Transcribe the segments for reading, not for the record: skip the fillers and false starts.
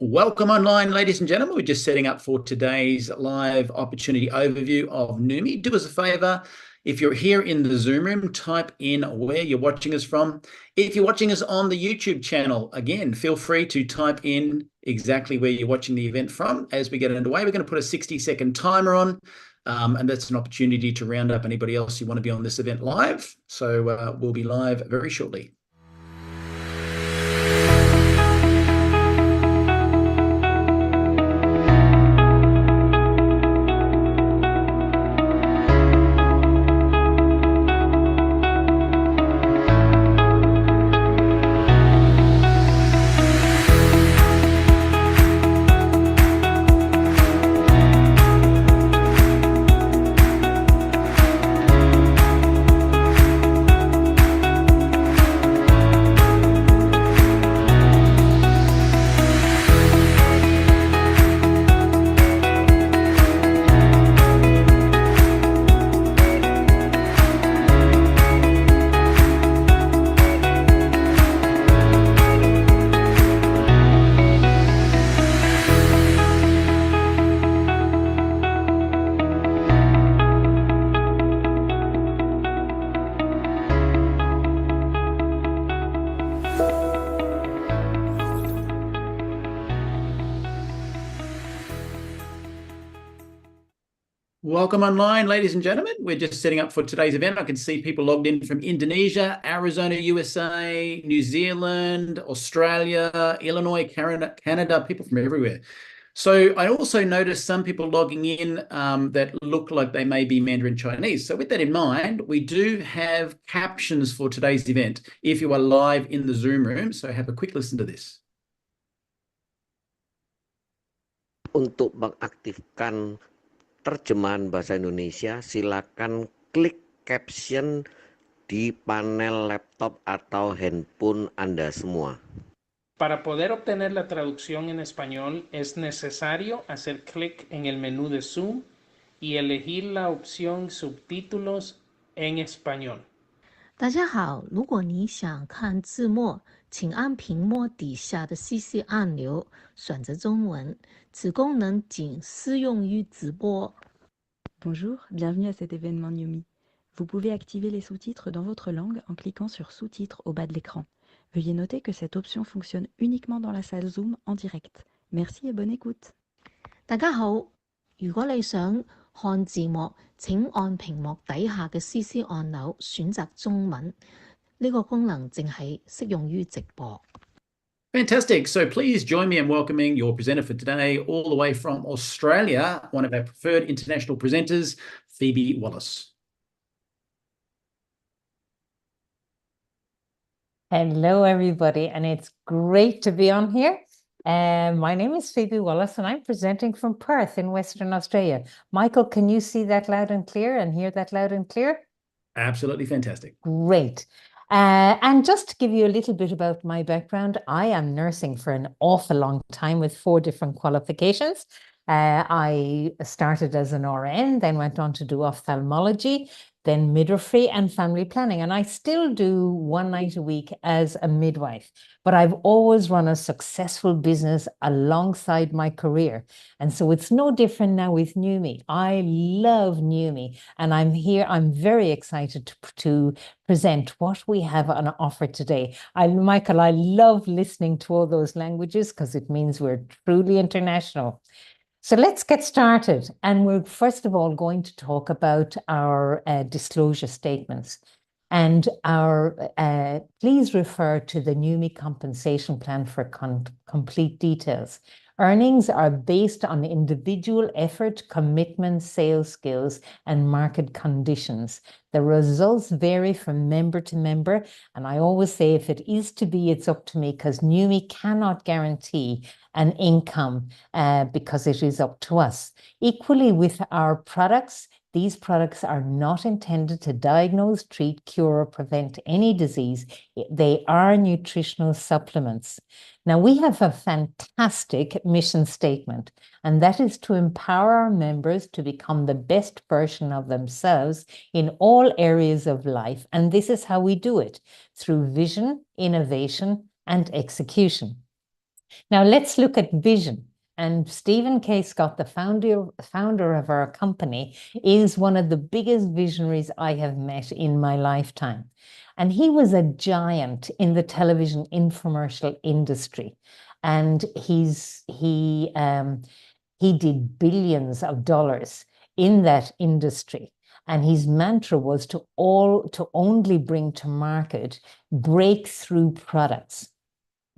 Welcome online, ladies and gentlemen. We're just setting up for today's live opportunity overview of Neumi. Do us a favor. If you're here in the Zoom room, type in where you're watching us from. If you're watching us on the YouTube channel, again, feel free to type in exactly where you're watching the event from. As we get underway, we're going to put a 60-second timer on, and that's an opportunity to round up anybody else who want to be on this event live. So we'll be live very shortly. Welcome online, ladies and gentlemen. We're just setting up for today's event. I can see people logged in from Indonesia, Arizona, USA, New Zealand, Australia, Illinois, Canada, people from everywhere. So I also noticed some people logging in that look like they may be Mandarin Chinese. So with that in mind, we do have captions for today's event if you are live in the Zoom room. So have a quick listen to this. Untuk mengaktifkan terjemahan bahasa Indonesia, silakan klik caption di panel laptop atau handphone Anda semua. Para poder obtener la traducción en español, es necesario hacer clic en el menú de Zoom y elegir la opción Subtítulos en español. 大家好，如果你想看字幕，请按屏幕底下的 CC 按钮，选择中文。此功能仅适用于直播。 Bonjour, bienvenue à cet événement Neumi. Vous pouvez activer les sous-titres dans votre langue en cliquant sur Sous-titres au bas de l'écran. Veuillez noter que cette option fonctionne uniquement dans la salle Zoom en direct. Merci et bonne écoute. 大家好，如果你想看字幕，請按屏幕底下嘅 CC 按鈕選擇中文。呢個功能淨係適用於直播。 Fantastic. So please join me in welcoming your presenter for today, all the way from Australia, one of our preferred international presenters, Phoebe Wallace. Hello, everybody, and it's great to be on here. My name is Phoebe Wallace, and I'm presenting from Perth in Western Australia. Michael, can you see that loud and clear and hear that loud and clear? Absolutely fantastic. Great. And just to give you a little bit about my background, I am nursing for an awful long time with 4 different qualifications. I started as an RN, then went on to do ophthalmology, then midwifery and family planning. And I still do 1 night a week as a midwife, but I've always run a successful business alongside my career. And so it's no different now with Neumi. I love Neumi, and I'm here. I'm very excited to present what we have on offer today. Michael, I love listening to all those languages because it means we're truly international. So let's get started. And we're first of all going to talk about our disclosure statements. And please refer to the Neumi compensation plan for complete details. Earnings are based on individual effort, commitment, sales skills, and market conditions. The results vary from member to member. And I always say, if it is to be, it's up to me, because Neumi cannot guarantee an income because it is up to us. Equally with our products, these products are not intended to diagnose, treat, cure, or prevent any disease. They are nutritional supplements. Now, we have a fantastic mission statement, and that is to empower our members to become the best version of themselves in all areas of life. And this is how we do it, through vision, innovation, and execution. Now let's look at vision. And Stephen K. Scott, the founder of our company, is one of the biggest visionaries I have met in my lifetime. And he was a giant in the television infomercial industry. And he did billions of dollars in that industry. And his mantra was to only bring to market breakthrough products.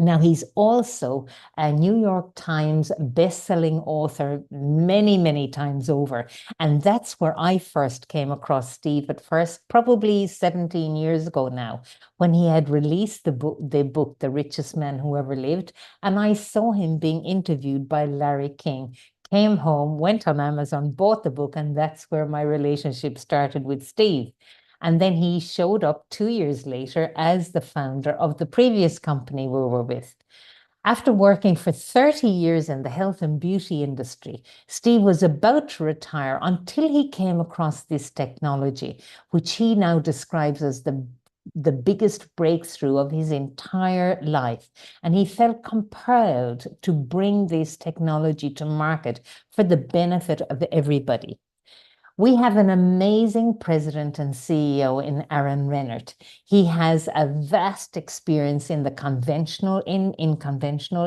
Now, he's also a New York Times best-selling author many, many times over. And that's where I first came across Steve at first, probably 17 years ago now, when he had released the book, The Richest Man Who Ever Lived. And I saw him being interviewed by Larry King. Came home, went on Amazon, bought the book, and that's where my relationship started with Steve. And then he showed up 2 years later as the founder of the previous company we were with. After working for 30 years in the health and beauty industry, Steve was about to retire until he came across this technology, which he now describes as the biggest breakthrough of his entire life. And he felt compelled to bring this technology to market for the benefit of everybody. We have an amazing president and CEO in Aaron Rennert. He has a vast experience in the conventional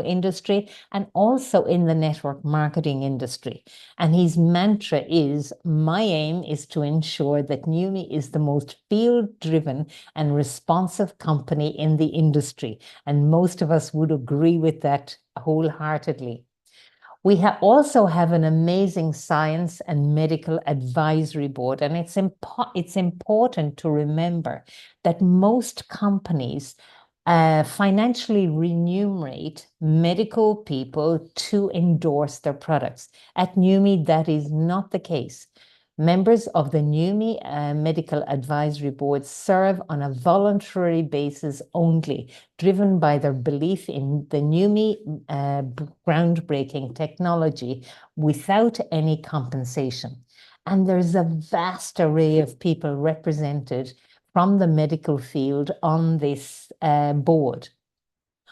industry and also in the network marketing industry. And his mantra is, my aim is to ensure that Neumi is the most field-driven and responsive company in the industry. And most of us would agree with that wholeheartedly. We also have an amazing science and medical advisory board, and it's important to remember that most companies financially remunerate medical people to endorse their products. At Neumi, that is not the case. Members of the Neumi Medical Advisory Board serve on a voluntary basis only, driven by their belief in the Neumi groundbreaking technology without any compensation. And there's a vast array of people represented from the medical field on this board.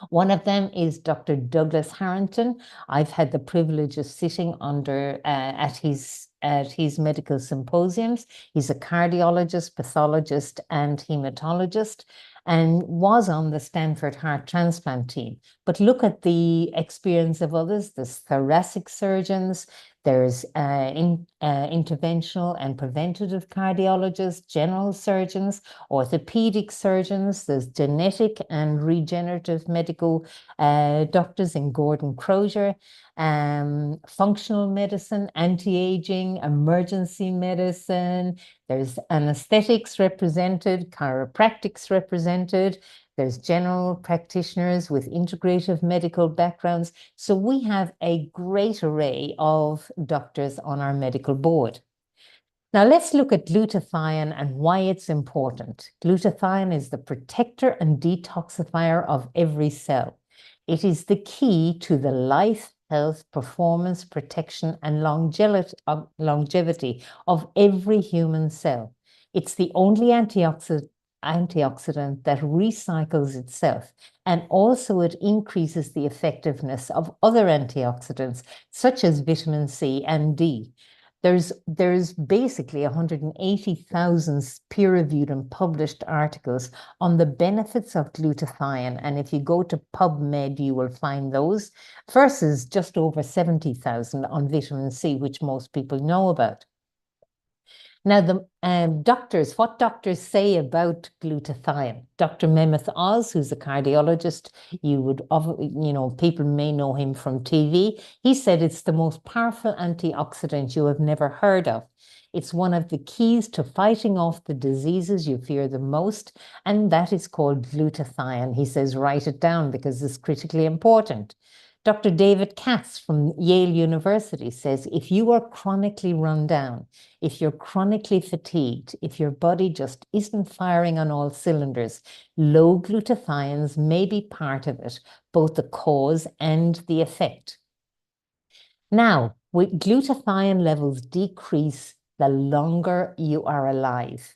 One of them is Dr. Douglas Harrington. I've had the privilege of sitting at his medical symposiums. He's a cardiologist, pathologist, and hematologist, and was on the Stanford heart transplant team. But look at the experience of others. There's thoracic surgeons, there's interventional and preventative cardiologists, general surgeons, orthopedic surgeons, there's genetic and regenerative medical doctors in Gordon Crozier, functional medicine, anti-aging, emergency medicine, there's anesthetics represented, chiropractics represented, there's general practitioners with integrative medical backgrounds. So we have a great array of doctors on our medical board. Now let's look at glutathione and why it's important. Glutathione is the protector and detoxifier of every cell. It is the key to the life, health, performance, protection, and longevity of every human cell. It's the only antioxidant that recycles itself, and also it increases the effectiveness of other antioxidants such as vitamin C and D. There's basically 180,000 peer-reviewed and published articles on the benefits of glutathione, and if you go to PubMed, you will find those, versus just over 70,000 on vitamin C, which most people know about. Now, the what doctors say about glutathione. Dr. Mehmet Oz, who's a cardiologist, people may know him from TV. He said it's the most powerful antioxidant you have never heard of. It's one of the keys to fighting off the diseases you fear the most, and that is called glutathione. He says, write it down because it's critically important. Dr. David Katz from Yale University says, if you are chronically run down, if you're chronically fatigued, if your body just isn't firing on all cylinders, low glutathiones may be part of it, both the cause and the effect. Now, with glutathione levels decrease the longer you are alive.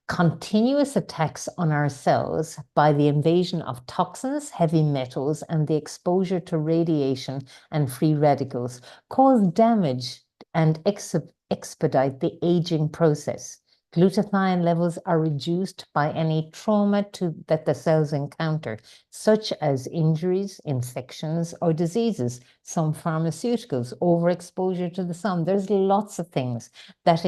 Continuous attacks on our cells by the invasion of toxins, heavy metals, and the exposure to radiation and free radicals cause damage and expedite the aging process. Glutathione levels are reduced by any trauma that the cells encounter, such as injuries, infections, or diseases, some pharmaceuticals, overexposure to the sun. There's lots of things that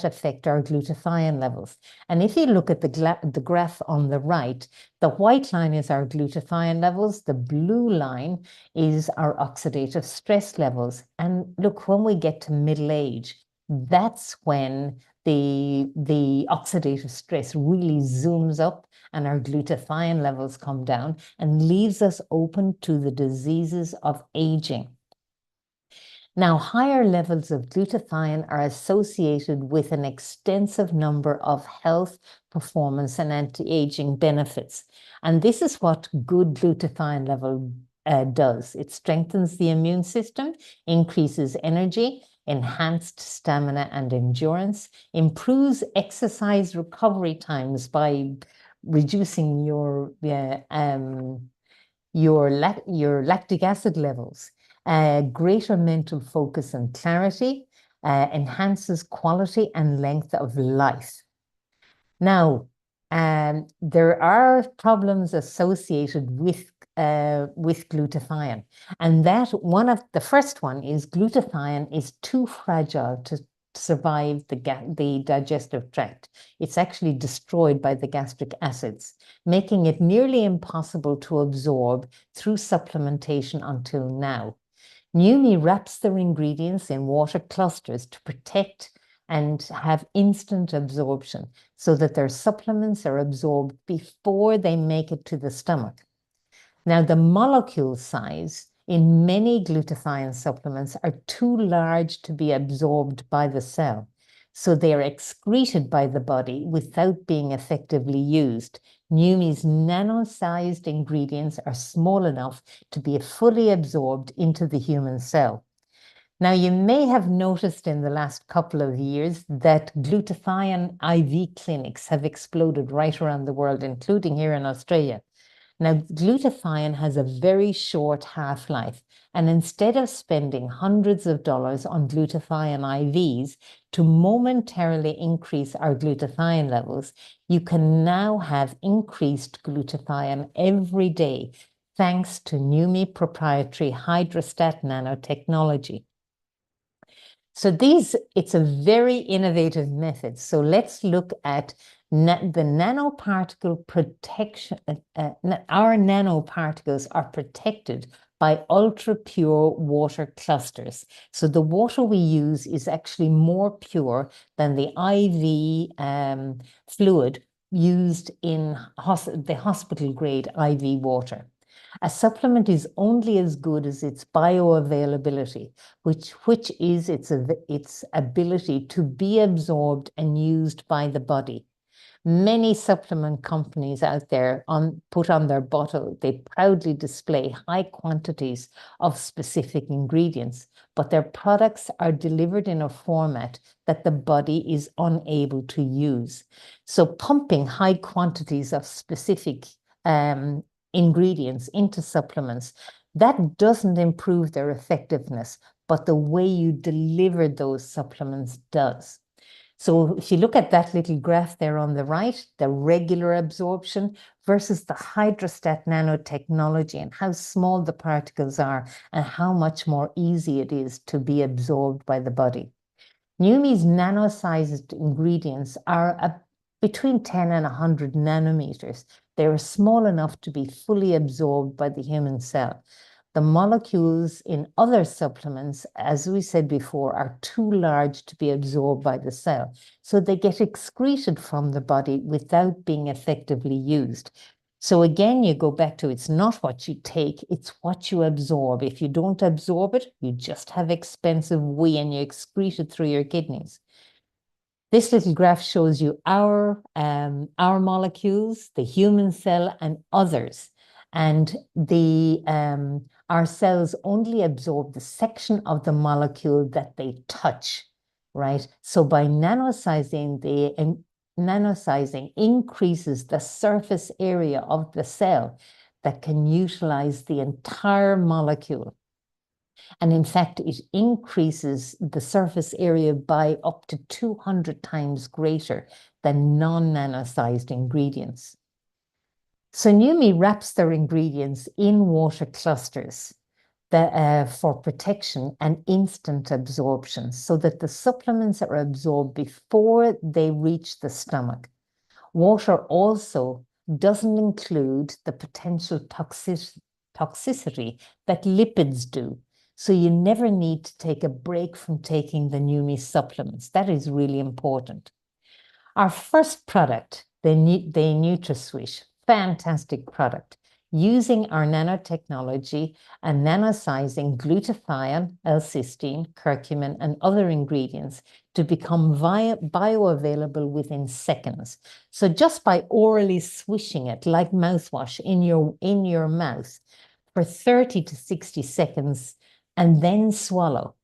affect our glutathione levels. And if you look at the graph on the right, the white line is our glutathione levels, the blue line is our oxidative stress levels. And look, when we get to middle age, that's when the oxidative stress really zooms up and our glutathione levels come down and leaves us open to the diseases of aging. Now, higher levels of glutathione are associated with an extensive number of health, performance, and anti-aging benefits. And this is what good glutathione level does. It strengthens the immune system, increases energy, enhanced stamina and endurance, improves exercise recovery times by reducing your lactic acid levels, greater mental focus and clarity, enhances quality and length of life. Now, there are problems associated with glutathione, and the first one is glutathione is too fragile to survive the digestive tract. It's actually destroyed by the gastric acids, making it nearly impossible to absorb through supplementation until now. Neumi wraps their ingredients in water clusters to protect and have instant absorption so that their supplements are absorbed before they make it to the stomach. Now, the molecule size in many glutathione supplements are too large to be absorbed by the cell, so they are excreted by the body without being effectively used. Neumi's nano-sized ingredients are small enough to be fully absorbed into the human cell. Now, you may have noticed in the last couple of years that glutathione IV clinics have exploded right around the world, including here in Australia. Now, glutathione has a very short half-life, and instead of spending hundreds of dollars on glutathione IVs to momentarily increase our glutathione levels, you can now have increased glutathione every day, thanks to Neumi proprietary hydrostat nanotechnology. So it's a very innovative method. So let's look at the nanoparticle protection. Our nanoparticles are protected by ultra pure water clusters. So the water we use is actually more pure than the IV fluid used in the hospital grade IV water. A supplement is only as good as its bioavailability, which is its ability to be absorbed and used by the body. Many supplement companies out there put on their bottle, they proudly display high quantities of specific ingredients, but their products are delivered in a format that the body is unable to use. So pumping high quantities of specific ingredients into supplements, that doesn't improve their effectiveness, but the way you deliver those supplements does. So if you look at that little graph there on the right, the regular absorption versus the hydrostat nanotechnology and how small the particles are and how much more easy it is to be absorbed by the body. Neumi's nano-sized ingredients are between 10 and 100 nanometers. They are small enough to be fully absorbed by the human cell. The molecules in other supplements, as we said before, are too large to be absorbed by the cell. So they get excreted from the body without being effectively used. So again, you go back to it's not what you take, it's what you absorb. If you don't absorb it, you just have expensive wee and you excrete it through your kidneys. This little graph shows you our molecules, the human cell, and others. And our cells only absorb the section of the molecule that they touch, right? So by nanosizing, nanosizing increases the surface area of the cell that can utilize the entire molecule. And in fact, it increases the surface area by up to 200 times greater than non-nanosized ingredients. So Neumi wraps their ingredients in water clusters for protection and instant absorption so that the supplements are absorbed before they reach the stomach. Water also doesn't include the potential toxicity that lipids do. So you never need to take a break from taking the Neumi supplements. That is really important. Our first product, the NutraSwish, fantastic product, using our nanotechnology and nanosizing glutathione, L-cysteine, curcumin, and other ingredients to become bioavailable within seconds. So just by orally swishing it like mouthwash in your mouth for 30 to 60 seconds and then swallow,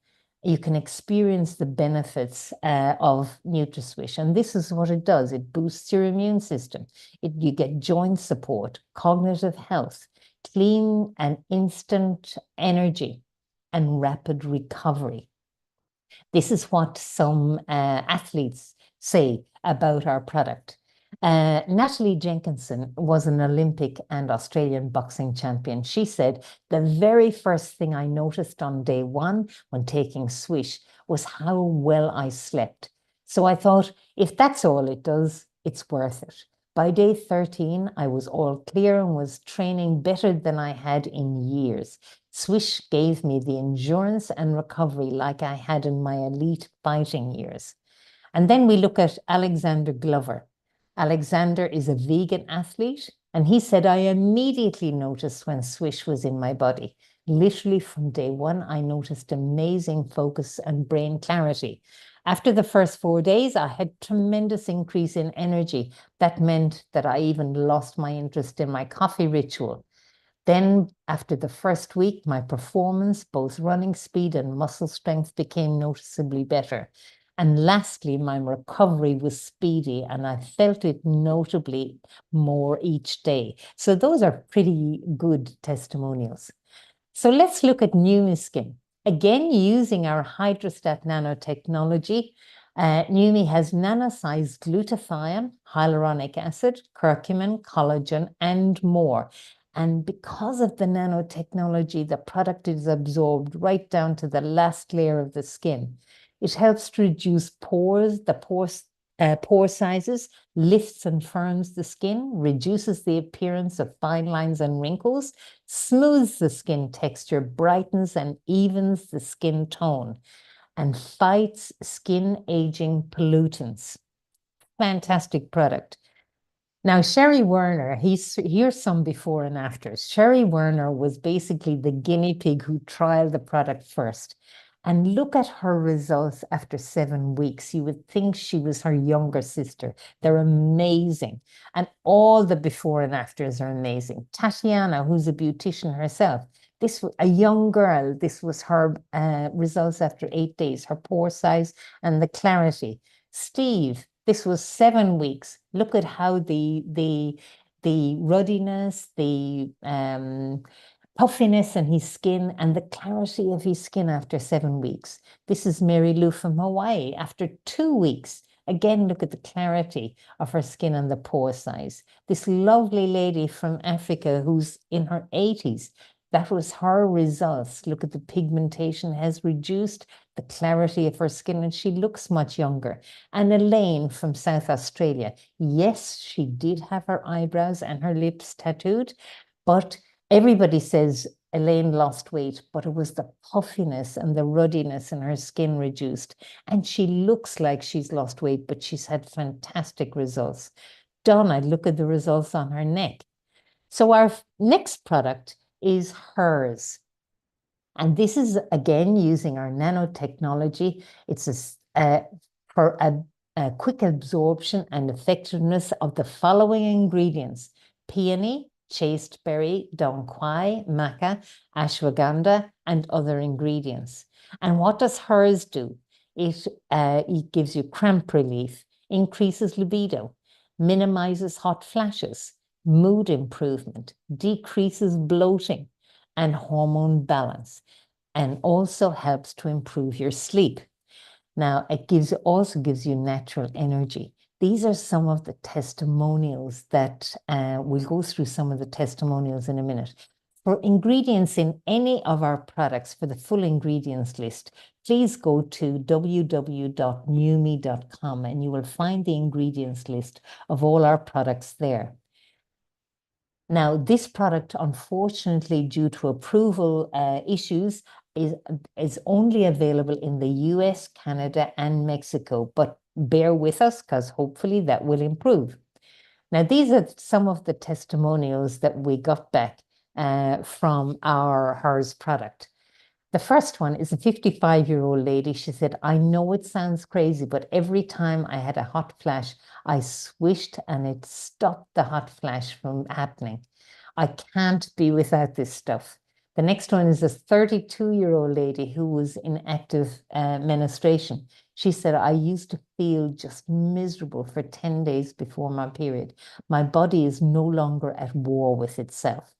you can experience the benefits of NutraSwish. And this is what it does. It boosts your immune system. You get joint support, cognitive health, clean and instant energy, and rapid recovery. This is what some athletes say about our product. Natalie Jenkinson was an Olympic and Australian boxing champion. She said, the very first thing I noticed on day one when taking Swish was how well I slept. So I thought, if that's all it does, it's worth it. By day 13, I was all clear and was training better than I had in years. Swish gave me the endurance and recovery like I had in my elite fighting years. And then we look at Alexander Glover. Alexander is a vegan athlete, and he said, I immediately noticed when Swish was in my body. Literally from day one, I noticed amazing focus and brain clarity. After the first 4 days, I had tremendous increase in energy. That meant that I even lost my interest in my coffee ritual. Then after the first week, my performance, both running speed and muscle strength, became noticeably better. And lastly, my recovery was speedy and I felt it notably more each day. So those are pretty good testimonials. So let's look at Neumi Skin. Again, using our hydrostat nanotechnology, Neumi has nanosized glutathione, hyaluronic acid, curcumin, collagen, and more. And because of the nanotechnology, the product is absorbed right down to the last layer of the skin. It helps to reduce pores, pore sizes, lifts and firms the skin, reduces the appearance of fine lines and wrinkles, smooths the skin texture, brightens and evens the skin tone, and fights skin aging pollutants. Fantastic product. Now, Sherry Werner, here's some before and afters. Sherry Werner was basically the guinea pig who trialed the product first. And look at her results after 7 weeks. You would think she was her younger sister. They're amazing. And all the before and afters are amazing. Tatiana, who's a beautician herself, this was a young girl. This was her results after 8 days, her pore size and the clarity. Steve, this was 7 weeks. Look at how the ruddiness, the puffiness in his skin and the clarity of his skin after 7 weeks. This is Mary Lou from Hawaii. After 2 weeks, again, look at the clarity of her skin and the pore size. This lovely lady from Africa who's in her 80s, that was her results. Look at the pigmentation has reduced, the clarity of her skin, and she looks much younger. And Elaine from South Australia, yes, she did have her eyebrows and her lips tattooed, but everybody says Elaine lost weight, but it was the puffiness and the ruddiness in her skin reduced. And she looks like she's lost weight, but she's had fantastic results. Donna, look at the results on her neck. So our next product is hers. And this is, again, using our nanotechnology. It's for a quick absorption and effectiveness of the following ingredients: peony, chasteberry, dong quai, maca, ashwagandha, and other ingredients. And what does hers do? It gives you cramp relief. increases libido, minimizes hot flashes, mood improvement, decreases bloating and hormone balance, and also helps to improve your sleep. Now, it also gives you natural energy. These are some of the testimonials that we'll go through some of the testimonials in a minute. For ingredients in any of our products, for the full ingredients list, please go to www.neumi.com and you will find the ingredients list of all our products there. Now, this product, unfortunately, due to approval issues, is only available in the US, Canada, and Mexico. But bear with us, because hopefully that will improve. Now, these are some of the testimonials that we got back from our HERS product. The first one is a 55-year-old lady. She said, I know it sounds crazy, but every time I had a hot flash, I swished and it stopped the hot flash from happening. I can't be without this stuff. The next one is a 32-year-old lady who was in active menstruation. She said, I used to feel just miserable for 10 days before my period. My body is no longer at war with itself.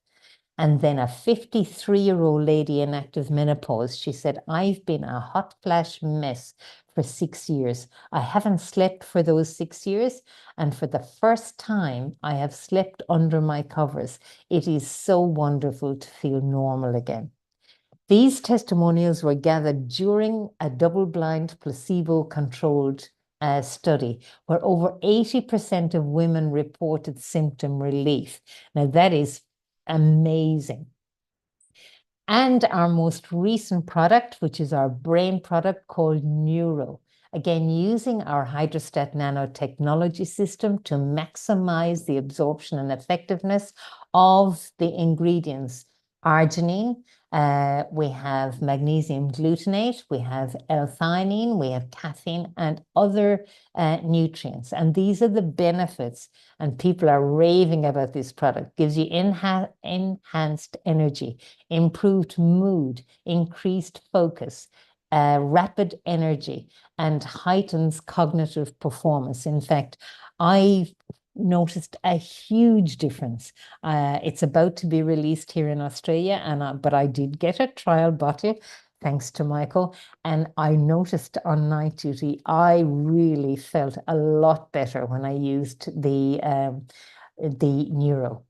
And then a 53-year-old lady in active menopause, she said, I've been a hot flash mess for 6 years. I haven't slept for those 6 years. And for the first time, I have slept under my covers. It is so wonderful to feel normal again. These testimonials were gathered during a double-blind, placebo-controlled study where over 80% of women reported symptom relief. Now, that is amazing. And our most recent product, which is our brain product called Neuro. Again, using our hydrostat nanotechnology system to maximize the absorption and effectiveness of the ingredients. Arginine, we have magnesium glutamate, we have L-theanine, we have caffeine and other nutrients. And these are the benefits, and people are raving about this product. Gives you enhanced energy, improved mood, increased focus, rapid energy, and heightens cognitive performance. In fact, I've noticed a huge difference. It's about to be released here in Australia, but I did get a trial bottle, thanks to Michael, and I noticed on night duty, I really felt a lot better when I used the Neuro.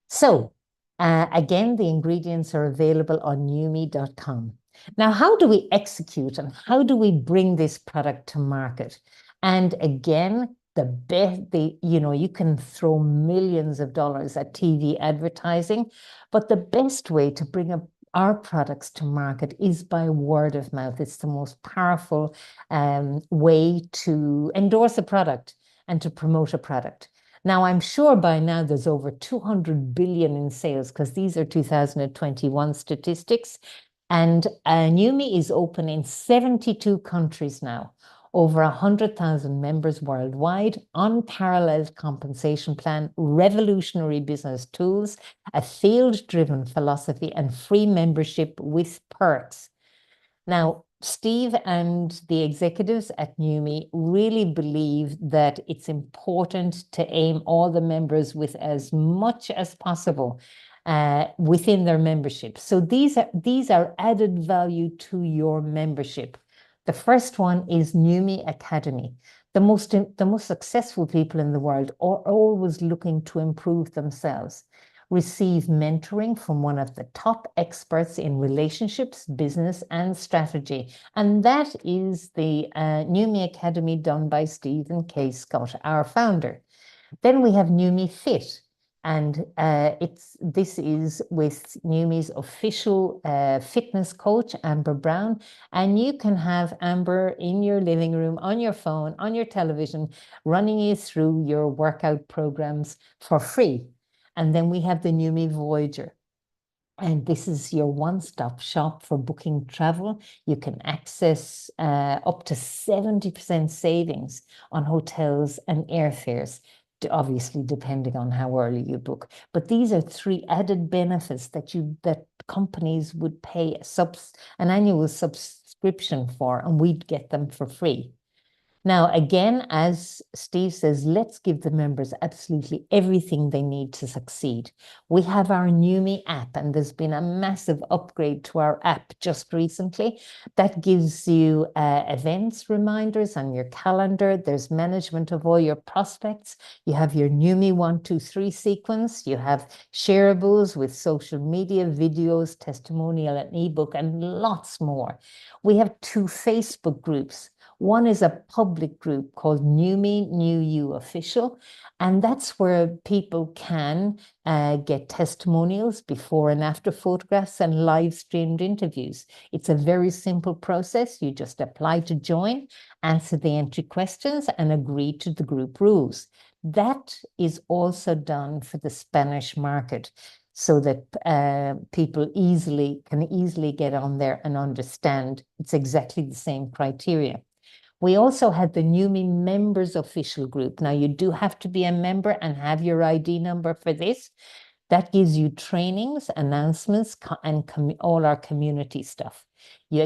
So, again, the ingredients are available on neumi.com. Now, how do we execute and how do we bring this product to market? And again, you can throw millions of dollars at TV advertising, but the best way to bring our products to market is by word of mouth. It's the most powerful way to endorse a product and to promote a product. Now, I'm sure by now there's over 200 billion in sales, because these are 2021 statistics. And Neumi is open in 72 countries now, over 100,000 members worldwide, unparalleled compensation plan, revolutionary business tools, a field-driven philosophy, and free membership with perks. Now, Steve and the executives at Neumi really believe that it's important to aim all the members with as much as possible within their membership. So these are added value to your membership. The first one is Neumi Academy. The most successful people in the world are always looking to improve themselves. Receive mentoring from one of the top experts in relationships, business, and strategy. And that is the Neumi Academy done by Stephen K. Scott, our founder. Then we have Neumi Fit. And this is with Neumi's official fitness coach, Amber Brown. And you can have Amber in your living room, on your phone, on your television, running you through your workout programs for free. And then we have the Neumi Voyager. And this is your one-stop shop for booking travel. You can access up to 70% savings on hotels and airfares, obviously depending on how early you book. But these are 3 added benefits that companies would pay an annual subscription for, and we'd get them for free. Now, again, as Steve says, let's give the members absolutely everything they need to succeed. We have our Neumi app, and there's been a massive upgrade to our app just recently. That gives you events reminders on your calendar. There's management of all your prospects. You have your Neumi 1, 2, 3 sequence. You have shareables with social media, videos, testimonial, and ebook, and lots more. We have 2 Facebook groups. One is a public group called Neumi New You Official, and that's where people can get testimonials, before and after photographs, and live streamed interviews. It's a very simple process. You just apply to join, answer the entry questions, and agree to the group rules. That is also done for the Spanish market, so that people can easily get on there and understand it's exactly the same criteria. We also had the Neumi Members Official Group. Now, you do have to be a member and have your ID number for this. That gives you trainings, announcements, and all our community stuff. You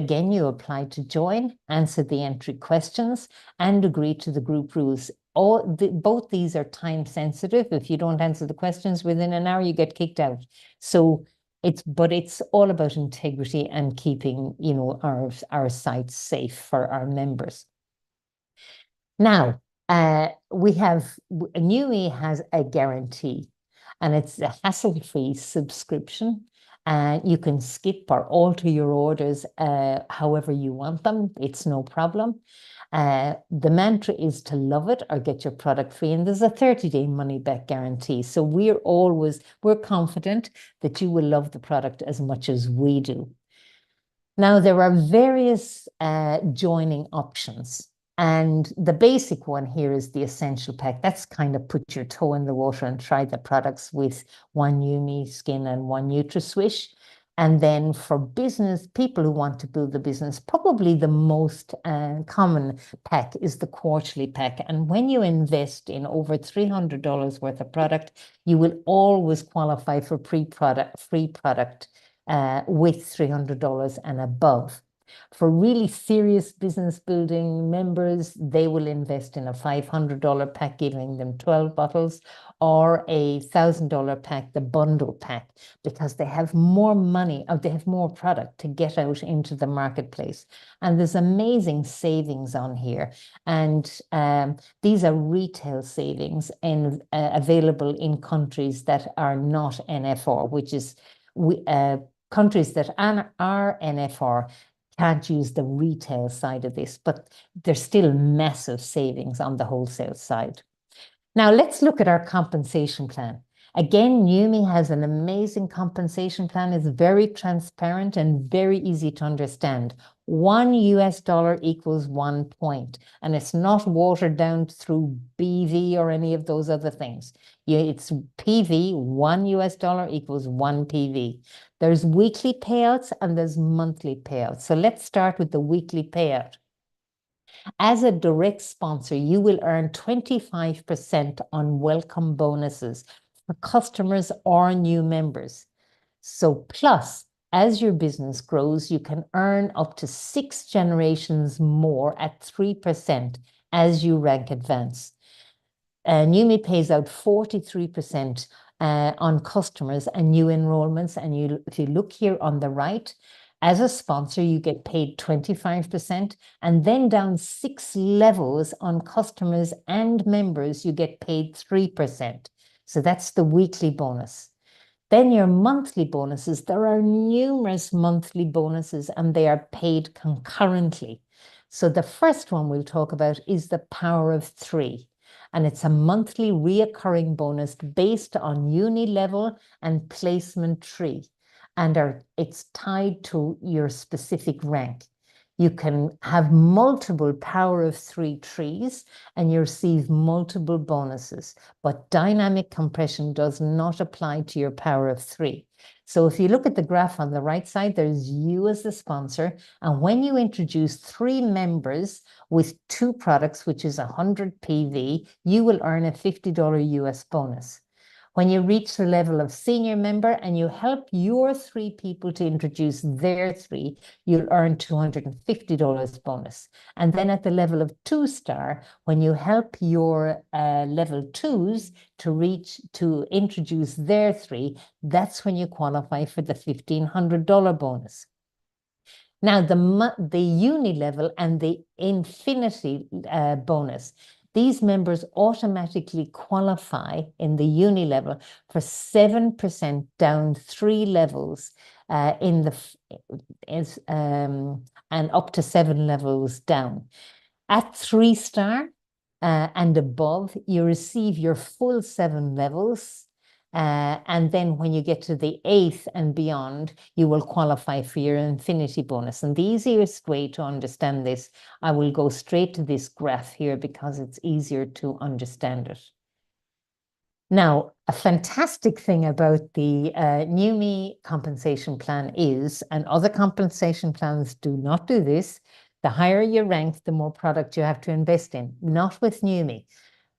apply to join, answer the entry questions, and agree to the group rules. Both these are time sensitive. If you don't answer the questions within an hour, you get kicked out. So it's all about integrity and keeping, our sites safe for our members. Now, Neumi has a guarantee, and it's a hassle-free subscription. You can skip or alter your orders however you want them. It's no problem. The mantra is to love it or get your product free, and there's a 30-day money-back guarantee. So we're confident that you will love the product as much as we do. Now, there are various joining options. And the basic one here is the essential pack. That's kind of put your toe in the water and try the products with 1 Neumi Skin and 1 NutraSwish. And then for business, people who want to build the business, probably the most common pack is the quarterly pack. And when you invest in over $300 worth of product, you will always qualify for free product with $300 and above. For really serious business building members, they will invest in a $500 pack, giving them 12 bottles, or a $1,000 pack, the bundle pack, because they have more money, or they have more product to get out into the marketplace. And there's amazing savings on here. And these are retail savings available in countries that are not NFR, which is countries that are NFR can't use the retail side of this, but there's still massive savings on the wholesale side. Now, let's look at our compensation plan. Again, Neumi has an amazing compensation plan. It's very transparent and very easy to understand. $1 equals 1 point, and it's not watered down through BV or any of those other things. It's PV, $1 equals 1 PV. There's weekly payouts and there's monthly payouts. So let's start with the weekly payout. As a direct sponsor, you will earn 25% on welcome bonuses for customers or new members. So plus, as your business grows, you can earn up to 6 generations more at 3% as you rank advance. Neumi pays out 43% on customers and new enrollments. And if you look here on the right, as a sponsor, you get paid 25%, and then down 6 levels on customers and members, you get paid 3%. So that's the weekly bonus. Then your monthly bonuses, there are numerous monthly bonuses, and they are paid concurrently. So the first one we'll talk about is the power of 3. And it's a monthly reoccurring bonus based on uni level and placement tree. And it's tied to your specific rank. You can have multiple power of 3 trees and you receive multiple bonuses, but dynamic compression does not apply to your power of 3. So if you look at the graph on the right side, there's you as the sponsor. And when you introduce 3 members with 2 products, which is 100 PV, you will earn a $50 US bonus. When you reach the level of senior member and you help your 3 people to introduce their 3, you'll earn $250 bonus. And then at the level of 2-star, when you help your level 2s to introduce their 3, that's when you qualify for the $1,500 bonus. Now, the uni level and the infinity bonus, these members automatically qualify in the uni level for 7% down 3 levels and up to 7 levels down. At 3-star and above, you receive your full 7 levels. And then when you get to the 8th and beyond, you will qualify for your infinity bonus. And the easiest way to understand this, I will go straight to this graph here because it's easier to understand it. Now, a fantastic thing about the Neumi compensation plan is, and other compensation plans do not do this, the higher you rank, the more product you have to invest in. Not with Neumi.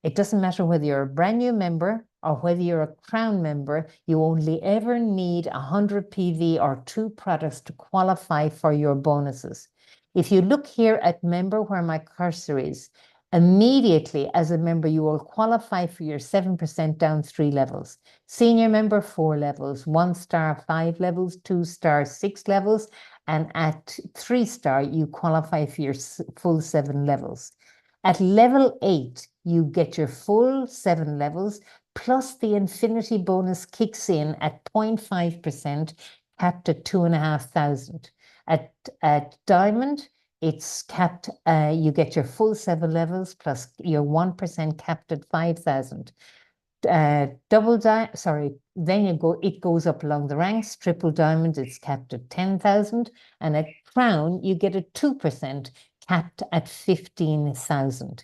It doesn't matter whether you're a brand new member or whether you're a Crown member, you only ever need 100 PV or 2 products to qualify for your bonuses. If you look here at member where my cursor is, immediately as a member, you will qualify for your 7% down 3 levels. Senior member, 4 levels, 1-star, 5 levels, 2-star, 6 levels, and at 3-star, you qualify for your full 7 levels. At level 8, you get your full 7 levels, plus the infinity bonus kicks in at 0.5%, capped at 2,500. At diamond, it's capped, you get your full 7 levels, plus your 1% capped at 5,000. Then it goes up along the ranks. Triple diamond, it's capped at 10,000. And at crown, you get a 2% capped at 15,000.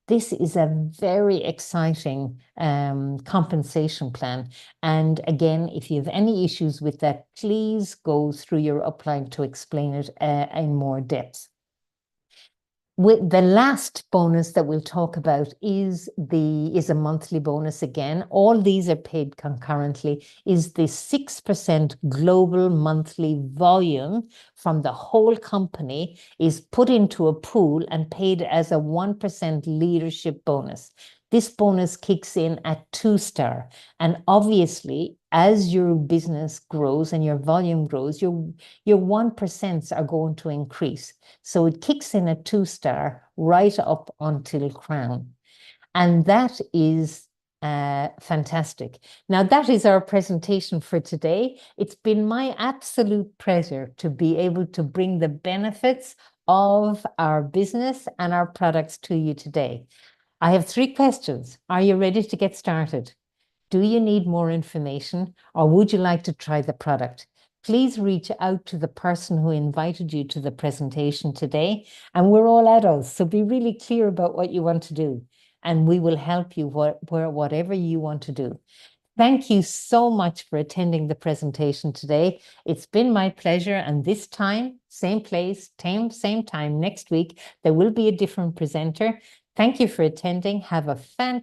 This is a very exciting compensation plan. And again, if you have any issues with that, please go through your upline to explain it in more depth. With the last bonus that we'll talk about is a monthly bonus again. All these are paid concurrently, is the 6% global monthly volume from the whole company is put into a pool and paid as a 1% leadership bonus. This bonus kicks in at 2-star. And obviously, as your business grows and your volume grows, your 1% are going to increase. So it kicks in at 2-star right up until crown. And that is fantastic. Now, that is our presentation for today. It's been my absolute pleasure to be able to bring the benefits of our business and our products to you today. I have 3 questions. Are you ready to get started? Do you need more information, or would you like to try the product? Please reach out to the person who invited you to the presentation today. And we're all adults, so be really clear about what you want to do. And we will help you whatever you want to do. Thank you so much for attending the presentation today. It's been my pleasure. And this time, same place, same time next week, there will be a different presenter. Thank you for attending. Have a fantastic